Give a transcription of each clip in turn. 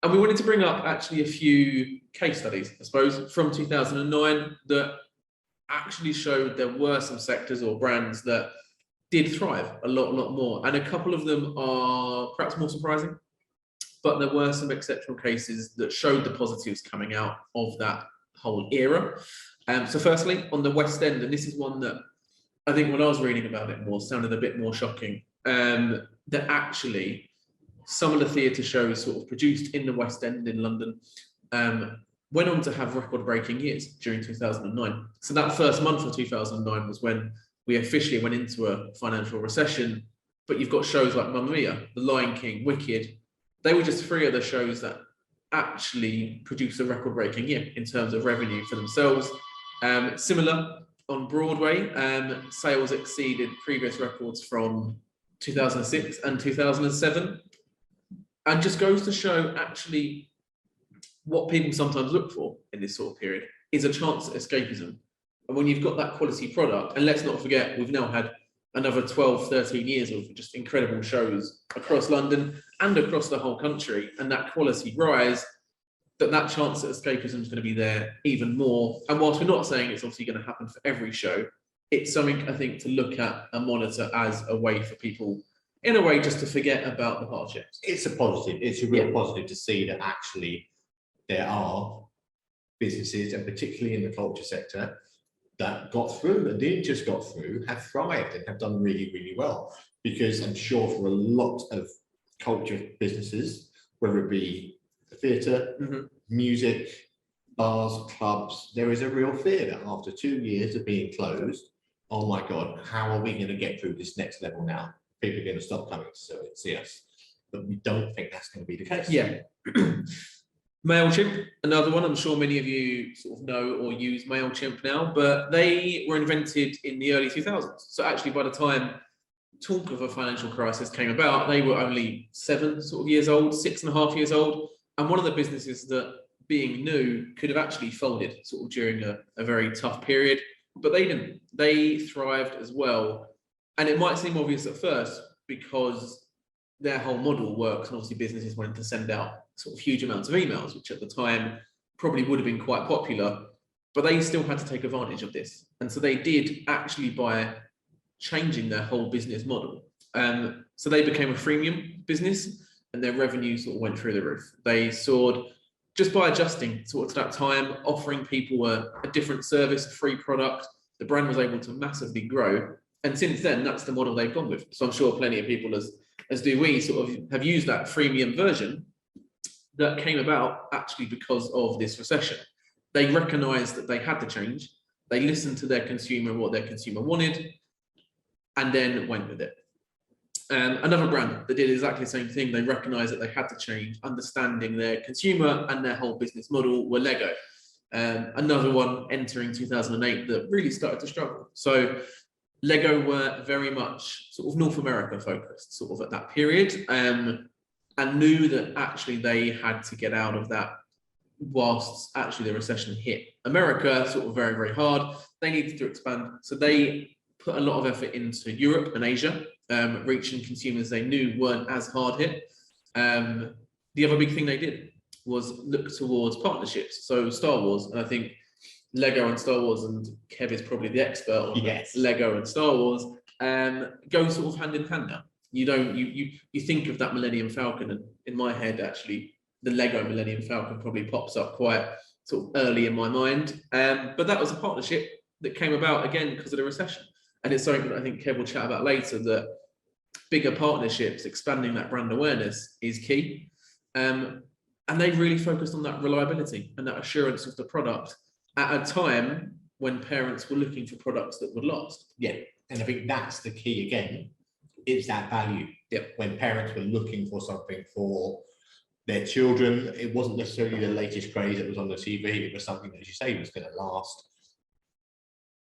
And we wanted to bring up actually a few case studies, I suppose, from 2009 that actually showed there were some sectors or brands that did thrive a lot more. And a couple of them are perhaps more surprising, but there were some exceptional cases that showed the positives coming out of that whole era. So firstly, on the West End, and this is one that I think when I was reading about it more, sounded a bit more shocking, that actually some of the theatre shows sort of produced in the West End in London went on to have record-breaking years during 2009. So that first month of 2009 was when we officially went into a financial recession, but you've got shows like Mamma Mia, The Lion King, Wicked. They were just three of the shows that actually produced a record-breaking year in terms of revenue for themselves. Similar on Broadway, sales exceeded previous records from 2006 and 2007. And just goes to show actually what people sometimes look for in this sort of period is a chance at escapism. And when you've got that quality product, and let's not forget, we've now had another 12, 13 years of just incredible shows across London and across the whole country, and that quality rise, that chance at escapism is going to be there even more. And whilst we're not saying it's obviously going to happen for every show, it's something I think to look at and monitor as a way for people, in a way, just to forget about the hardships. It's a positive. It's a real positive to see that actually there are businesses, and particularly in the culture sector, that got through and didn't just got through, have thrived and have done really well. Because I'm sure for a lot of culture businesses, whether it be the theatre, music, bars, clubs, there is a real fear that after 2 years of being closed, oh my God, how are we going to get through this next level now? People are going to stop coming to see us. But we don't think that's going to be the case. Yeah. MailChimp, another one. I'm sure many of you sort of know or use MailChimp now, but they were invented in the early 2000s. So actually, by the time talk of a financial crisis came about, they were only 7 sort of years old, 6.5 years old. And one of the businesses that, being new, could have actually folded sort of during a very tough period, but they didn't. They thrived as well. And it might seem obvious at first because their whole model works, and obviously businesses wanted to send out sort of huge amounts of emails, which at the time probably would have been quite popular, but they still had to take advantage of this. And so they did actually by changing their whole business model. So they became a freemium business and their revenue sort of went through the roof. They soared just by adjusting sort of to that time, offering people a different service, a free product. The brand was able to massively grow. And since then, that's the model they've gone with. So I'm sure plenty of people, as do we, sort of have used that freemium version that came about actually because of this recession. They recognized that they had to change. They listened to their consumer, what their consumer wanted, and then went with it. Another brand that did exactly the same thing, they recognized that they had to change, understanding their consumer and their whole business model, were Lego. Another one entering 2008 that really started to struggle. So Lego were very much sort of North America focused sort of at that period, and knew that actually they had to get out of that whilst actually the recession hit America sort of very hard. They needed to expand. So they put a lot of effort into Europe and Asia, reaching consumers they knew weren't as hard hit. The other big thing they did was look towards partnerships. So Star Wars, and I think Lego and Star Wars, and Kev is probably the expert on Lego and Star Wars, go sort of hand in hand now. You think of that Millennium Falcon, and in my head, actually, the Lego Millennium Falcon probably pops up quite sort of early in my mind. But that was a partnership that came about again because of the recession. And it's something that I think Kev will chat about later, that bigger partnerships, expanding that brand awareness is key. And they really focused on that reliability and that assurance of the product at a time when parents were looking for products that would last. Yeah, and I think that's the key again, is that value. Yep. When parents were looking for something for their children, it wasn't necessarily the latest craze that was on the TV, it was something that, as you say, was going to last.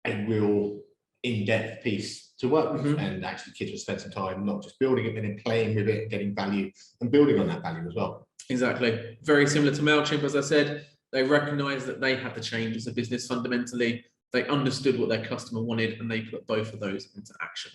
A real in-depth piece to work with, and actually kids would spend some time not just building it, but then playing with it and getting value and building on that value as well. Exactly. Very similar to MailChimp, as I said. They recognized that they had to change as a business fundamentally. They understood what their customer wanted, and they put both of those into action.